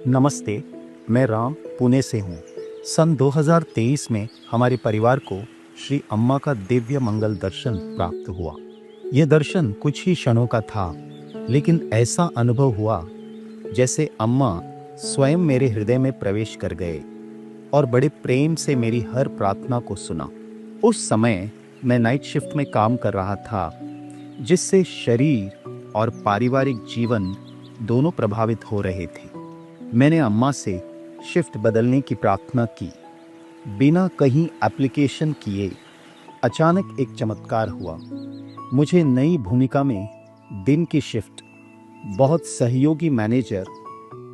नमस्ते, मैं राम पुणे से हूँ। सन 2023 में हमारे परिवार को श्री अम्मा का दिव्य मंगल दर्शन प्राप्त हुआ। यह दर्शन कुछ ही क्षणों का था, लेकिन ऐसा अनुभव हुआ जैसे अम्मा स्वयं मेरे हृदय में प्रवेश कर गए और बड़े प्रेम से मेरी हर प्रार्थना को सुना। उस समय मैं नाइट शिफ्ट में काम कर रहा था, जिससे शरीर और पारिवारिक जीवन दोनों प्रभावित हो रहे थे। मैंने अम्मा से शिफ्ट बदलने की प्रार्थना की। बिना कहीं एप्लीकेशन किए अचानक एक चमत्कार हुआ। मुझे नई भूमिका में दिन की शिफ्ट, बहुत सहयोगी मैनेजर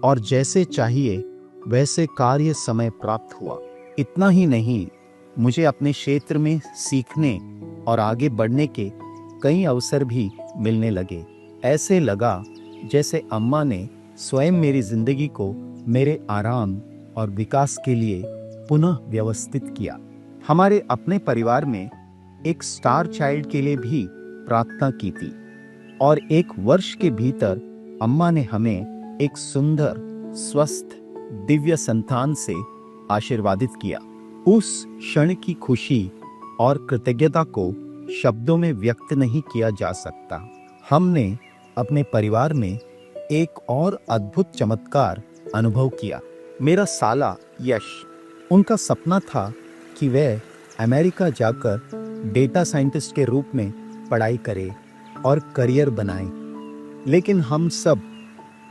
और जैसे चाहिए वैसे कार्य समय प्राप्त हुआ। इतना ही नहीं, मुझे अपने क्षेत्र में सीखने और आगे बढ़ने के कई अवसर भी मिलने लगे। ऐसे लगा जैसे अम्मा ने स्वयं मेरी जिंदगी को मेरे आराम और विकास के लिए पुनः व्यवस्थित किया। हमारे अपने परिवार में एक स्टार चाइल्ड के लिए भी प्रार्थना की थी और 1 वर्ष के भीतर अम्मा ने हमें एक सुंदर, स्वस्थ, दिव्य संतान से आशीर्वादित किया। उस क्षण की खुशी और कृतज्ञता को शब्दों में व्यक्त नहीं किया जा सकता। हमने अपने परिवार में एक और अद्भुत चमत्कार अनुभव किया। मेरा साला यश, उनका सपना था कि वह अमेरिका जाकर डेटा साइंटिस्ट के रूप में पढ़ाई करे और करियर बनाए, लेकिन हम सब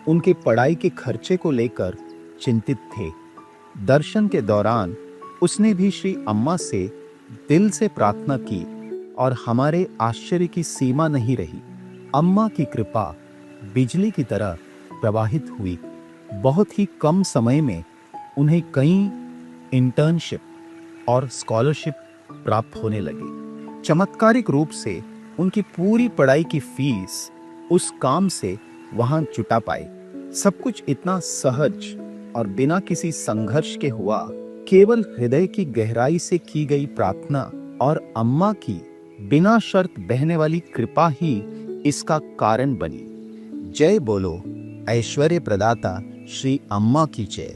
उनके पढ़ाई के खर्चे को लेकर चिंतित थे। दर्शन के दौरान उसने भी श्री अम्मा से दिल से प्रार्थना की और हमारे आश्चर्य की सीमा नहीं रही। अम्मा की कृपा बिजली की तरह प्रवाहित हुई। बहुत ही कम समय में उन्हें कई इंटर्नशिप और स्कॉलरशिप प्राप्त होने लगी। चमत्कारिक रूप से उनकी पूरी पढ़ाई की फीस उस काम से वहां जुटा पाए। सब कुछ इतना सहज और बिना किसी संघर्ष के हुआ। केवल हृदय की गहराई से की गई प्रार्थना और अम्मा की बिना शर्त बहने वाली कृपा ही इसका कारण बनी। जय बोलो ऐश्वर्य प्रदाता श्री अम्मा की जय।